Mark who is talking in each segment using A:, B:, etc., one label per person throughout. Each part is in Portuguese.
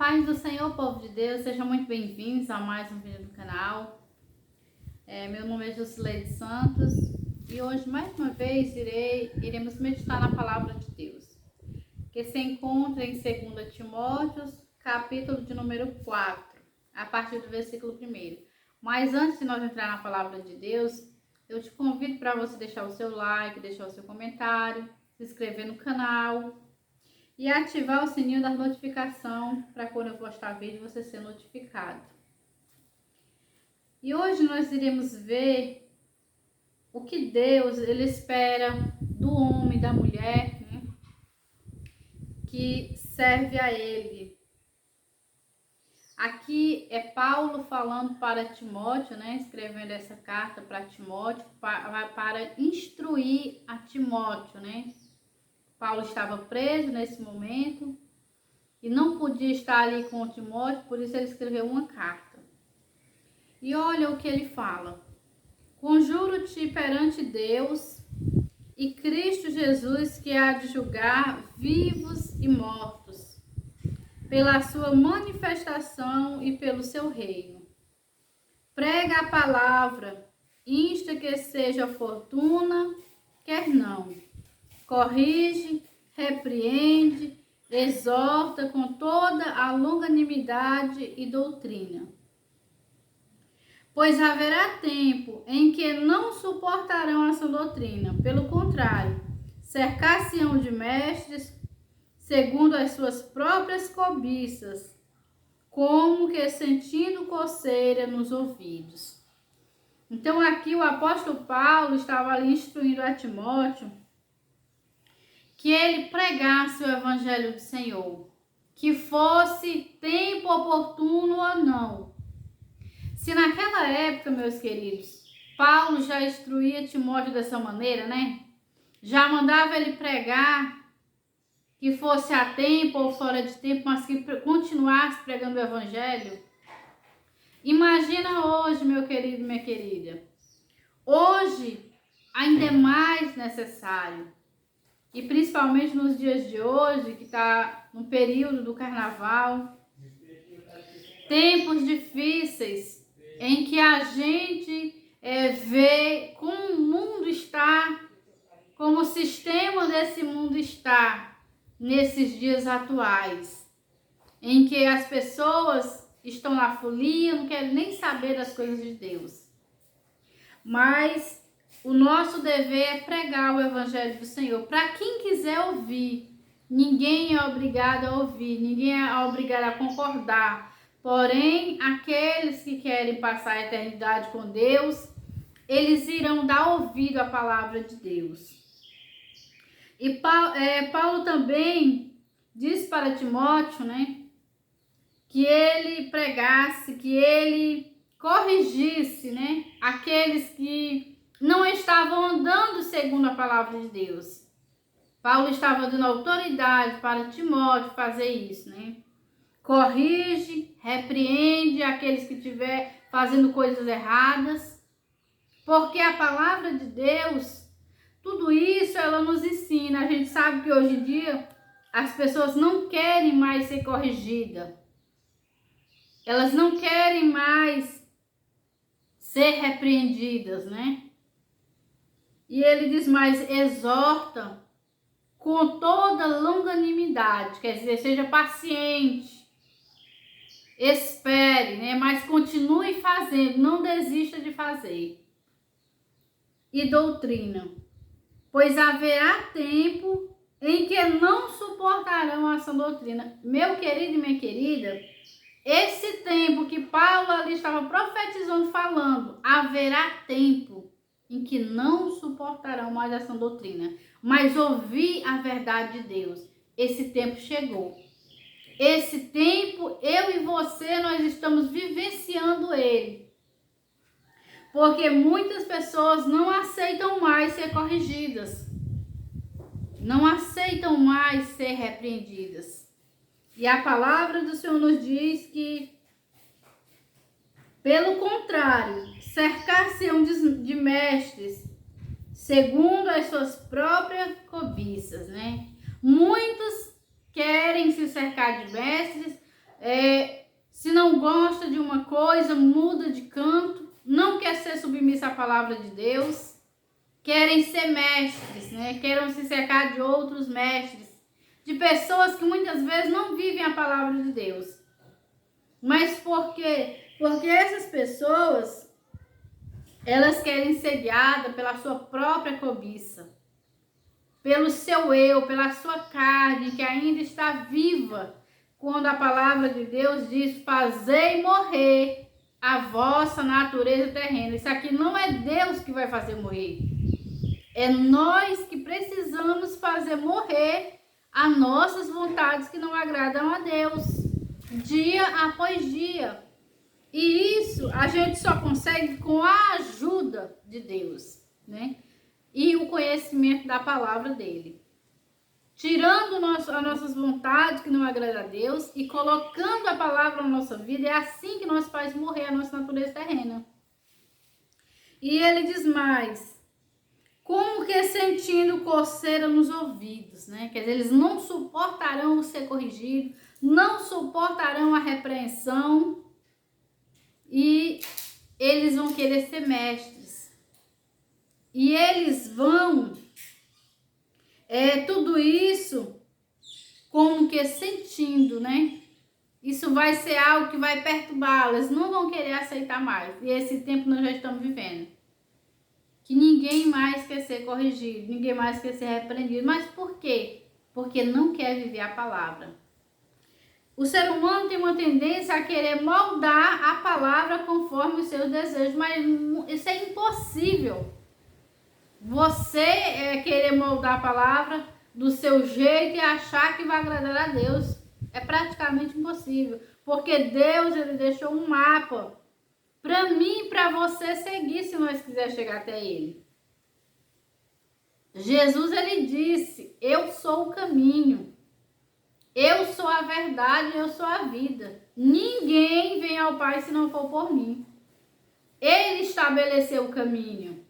A: paz do Senhor, povo de Deus, sejam muito bem-vindos a mais um vídeo do canal. Meu nome é Jusileide Santos e hoje, mais uma vez, iremos meditar na Palavra de Deus, que se encontra em 2 Timóteo, capítulo de número 4, a partir do versículo 1. Mas antes de nós entrar na Palavra de Deus, eu te convido para você deixar o seu like, deixar o seu comentário, se inscrever no canal e ativar o sininho das notificações para quando eu postar vídeo você ser notificado. E hoje nós iremos ver o que Deus ele espera do homem e da mulher, né, que serve a Ele. Aqui é Paulo falando para Timóteo, né, escrevendo essa carta para Timóteo, para instruir a Timóteo, né. Paulo estava preso nesse momento e não podia estar ali com Timóteo, por isso ele escreveu uma carta. E olha o que ele fala: conjuro-te perante Deus e Cristo Jesus, que há de julgar vivos e mortos, pela sua manifestação e pelo seu reino. Prega a palavra, insta que seja fortuna, quer não. Corrige, repreende, exorta com toda a longanimidade e doutrina. Pois haverá tempo em que não suportarão essa doutrina. Pelo contrário, cercar-se-ão de mestres, segundo as suas próprias cobiças, como que sentindo coceira nos ouvidos. Então aqui o apóstolo Paulo estava ali instruindo a Timóteo que ele pregasse o evangelho do Senhor, que fosse tempo oportuno ou não. Se naquela época, meus queridos, Paulo já instruía Timóteo dessa maneira, né? Já mandava ele pregar, que fosse a tempo ou fora de tempo, mas que continuasse pregando o evangelho. Imagina hoje, meu querido e minha querida. Hoje, ainda é mais necessário. E principalmente nos dias de hoje, que está no período do carnaval, tempos difíceis em que a gente vê como o mundo está, como o sistema desse mundo está nesses dias atuais, em que as pessoas estão na folia, não querem nem saber das coisas de Deus. Mas o nosso dever é pregar o evangelho do Senhor para quem quiser ouvir. Ninguém é obrigado a ouvir, ninguém é obrigado a concordar. Porém, aqueles que querem passar a eternidade com Deus, eles irão dar ouvido à palavra de Deus. E Paulo também diz para Timóteo, né, que ele pregasse, que ele corrigisse, né, aqueles que não estavam andando segundo a palavra de Deus. Paulo estava dando autoridade para Timóteo fazer isso, né? Corrige, repreende aqueles que estiver fazendo coisas erradas, porque a palavra de Deus, tudo isso ela nos ensina. A gente sabe que hoje em dia as pessoas não querem mais ser corrigidas. Elas não querem mais ser repreendidas, né? E ele diz mais, exorta com toda longanimidade, quer dizer, seja paciente, espere, né? Mas continue fazendo, não desista de fazer. E doutrina, pois haverá tempo em que não suportarão essa doutrina. Meu querido e minha querida, esse tempo que Paulo ali estava profetizando, falando, haverá tempo em que não suportarão mais essa doutrina, mas ouvir a verdade de Deus. Esse tempo chegou. Esse tempo, eu e você, nós estamos vivenciando ele. Porque muitas pessoas não aceitam mais ser corrigidas. Não aceitam mais ser repreendidas. E a palavra do Senhor nos diz que, pelo contrário, cercar-se-ão de mestres, segundo as suas próprias cobiças, né? Muitos querem se cercar de mestres, se não gosta de uma coisa, muda de canto, não quer ser submissa à palavra de Deus, querem ser mestres, né? Querem se cercar de outros mestres, de pessoas que muitas vezes não vivem a palavra de Deus. Mas por quê? Porque essas pessoas, elas querem ser guiadas pela sua própria cobiça, pelo seu eu, pela sua carne, que ainda está viva, quando a palavra de Deus diz: fazei morrer a vossa natureza terrena. Isso aqui não é Deus que vai fazer morrer. É nós que precisamos fazer morrer as nossas vontades que não agradam a Deus, dia após dia. E isso a gente só consegue com a ajuda de Deus, né? E o conhecimento da palavra dele. Tirando as nossas vontades que não agradam a Deus e colocando a palavra na nossa vida, é assim que nós faz morrer a nossa natureza terrena. E ele diz mais: como que sentindo coceira nos ouvidos, né? Quer dizer, eles não suportarão o ser corrigido, não suportarão a repreensão e eles vão querer ser mestres. E eles vão, tudo isso como que sentindo, né? Isso vai ser algo que vai perturbá-las, não vão querer aceitar mais. E esse tempo nós já estamos vivendo. Que ninguém mais quer ser corrigido, ninguém mais quer ser repreendido. Mas por quê? Porque não quer viver a palavra. O ser humano tem uma tendência a querer moldar a palavra conforme os seus desejos, mas isso é impossível. Você querer moldar a palavra do seu jeito e achar que vai agradar a Deus é praticamente impossível, porque Deus, ele deixou um mapa para mim e para você seguir se nós quisermos chegar até ele. Jesus, ele disse: eu sou o caminho, eu sou a verdade, eu sou a vida. Ninguém vem ao Pai se não for por mim. Ele estabeleceu o caminho.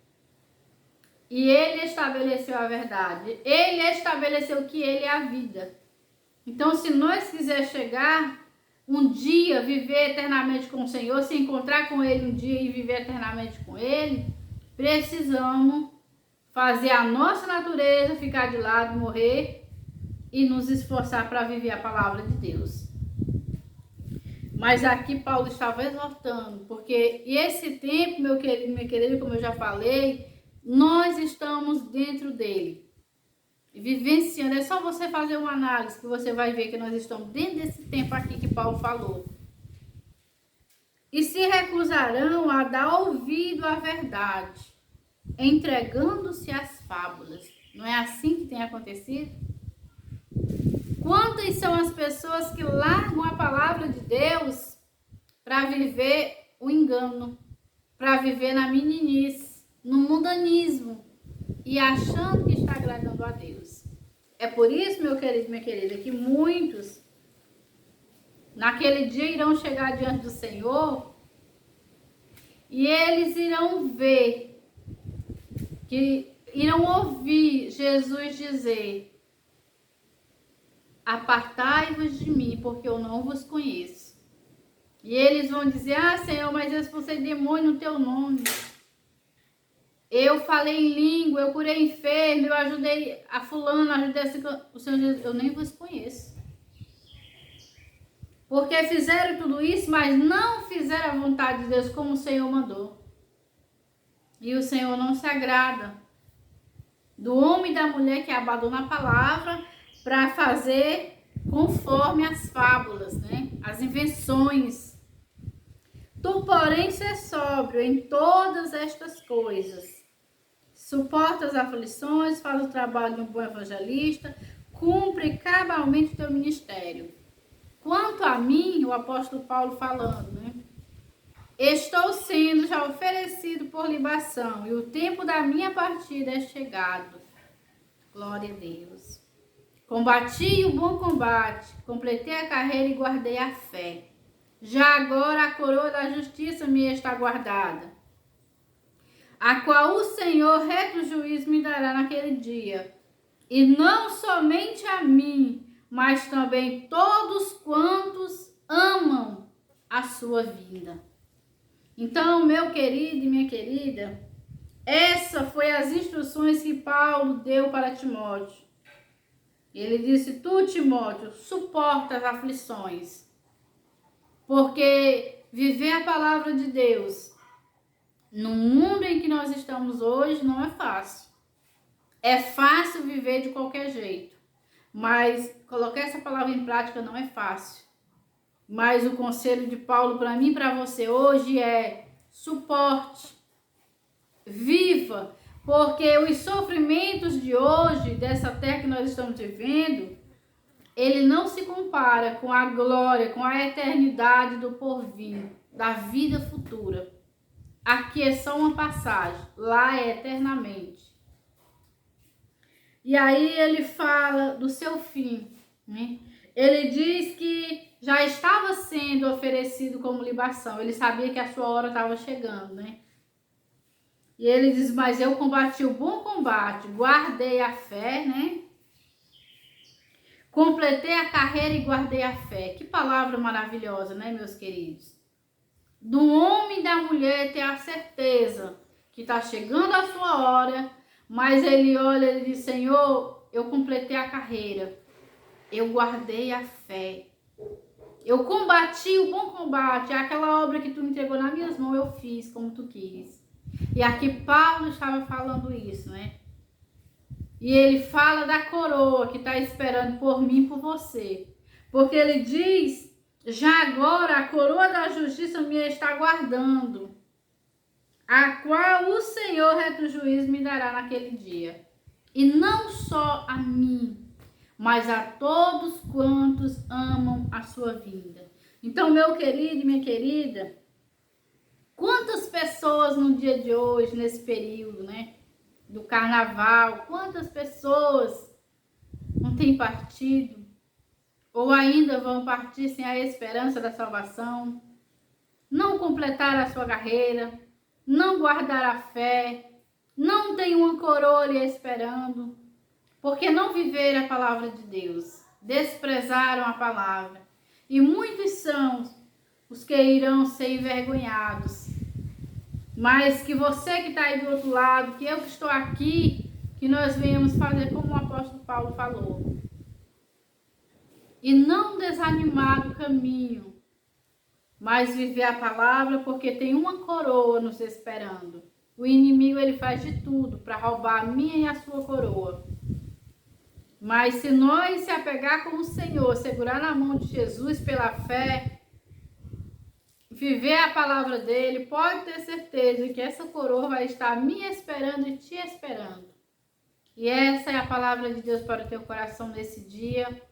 A: E ele estabeleceu a verdade. Ele estabeleceu que ele é a vida. Então, se nós quisermos chegar um dia, viver eternamente com o Senhor, se encontrar com ele um dia e viver eternamente com ele, precisamos fazer a nossa natureza ficar de lado, morrer e nos esforçar para viver a palavra de Deus. Mas aqui Paulo estava exortando, porque esse tempo, meu querido, minha querida, como eu já falei, nós estamos dentro dele, vivenciando. É só você fazer uma análise que você vai ver que nós estamos dentro desse tempo aqui que Paulo falou. E se recusarão a dar ouvido à verdade, entregando-se às fábulas. Não é assim que tem acontecido? Quantas são as pessoas que largam a palavra de Deus para viver o engano, para viver na meninice, no mundanismo e achando que está agradando a Deus? É por isso, meu querido, minha querida, que muitos naquele dia irão chegar diante do Senhor e eles irão ver, que irão ouvir Jesus dizer: apartai-vos de mim, porque eu não vos conheço. E eles vão dizer: ah, Senhor, mas eu expulsei demônio no teu nome. Eu falei em língua, eu curei enfermo, eu ajudei a fulano, ajudei a... O Senhor diz: eu nem vos conheço. Porque fizeram tudo isso, mas não fizeram a vontade de Deus como o Senhor mandou. E o Senhor não se agrada do homem e da mulher que abandona a palavra para fazer conforme as fábulas, né? As invenções. Tu, porém, ser sóbrio em todas estas coisas. Suporta as aflições, faz o trabalho de um bom evangelista, cumpre cabalmente o teu ministério. Quanto a mim, o apóstolo Paulo falando, né? Estou sendo já oferecido por libação e o tempo da minha partida é chegado. Glória a Deus. Combati o bom combate, completei a carreira e guardei a fé. Já agora a coroa da justiça me está guardada, a qual o Senhor, reto juízo, me dará naquele dia. E não somente a mim, mas também todos quantos amam a sua vinda. Então, meu querido e minha querida, essa foi as instruções que Paulo deu para Timóteo. Ele disse: tu, Timóteo, suporta as aflições, porque viver a palavra de Deus no mundo em que nós estamos hoje não é fácil. É fácil viver de qualquer jeito, mas colocar essa palavra em prática não é fácil. Mas o conselho de Paulo para mim e para você hoje é: suporte, viva, porque os sofrimentos de hoje, dessa terra que nós estamos vivendo, ele não se compara com a glória, com a eternidade do porvir, da vida futura. Aqui é só uma passagem, lá é eternamente. E aí ele fala do seu fim, né? Ele diz que já estava sendo oferecido como libação. Ele sabia que a sua hora estava chegando, né? E ele diz: mas eu combati o bom combate, guardei a fé, né? Completei a carreira e guardei a fé. Que palavra maravilhosa, né, meus queridos? Do homem e da mulher ter a certeza que está chegando a sua hora, mas ele olha e diz: Senhor, eu completei a carreira, eu guardei a fé, eu combati o bom combate, aquela obra que tu entregou nas minhas mãos, eu fiz como tu quis. E aqui Paulo estava falando isso, né? E ele fala da coroa que está esperando por mim e por você. Porque ele diz: já agora a coroa da justiça me está aguardando, a qual o Senhor reto juízo me dará naquele dia. E não só a mim, mas a todos quantos amam a sua vinda. Então, meu querido e minha querida, quantas pessoas no dia de hoje, nesse período, né, do carnaval, quantas pessoas não têm partido ou ainda vão partir sem a esperança da salvação, não completaram a sua carreira, não guardaram a fé, não tem uma coroa lhe esperando, porque não viveram a palavra de Deus, desprezaram a palavra. E muitos são os que irão ser envergonhados. Mas que você que está aí do outro lado, que eu que estou aqui, que nós venhamos fazer como o apóstolo Paulo falou. E não desanimar do caminho, mas viver a palavra, porque tem uma coroa nos esperando. O inimigo, ele faz de tudo para roubar a minha e a sua coroa. Mas se nós se apegar com o Senhor, segurar na mão de Jesus pela fé, viver a palavra dele, pode ter certeza que essa coroa vai estar me esperando e te esperando. E essa é a palavra de Deus para o teu coração nesse dia.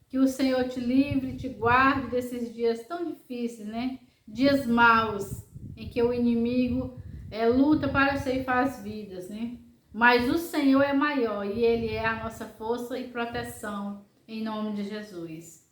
A: Que o Senhor te livre, te guarde desses dias tão difíceis, né? Dias maus, em que o inimigo luta para ceifar as vidas, né? Mas o Senhor é maior e Ele é a nossa força e proteção, em nome de Jesus.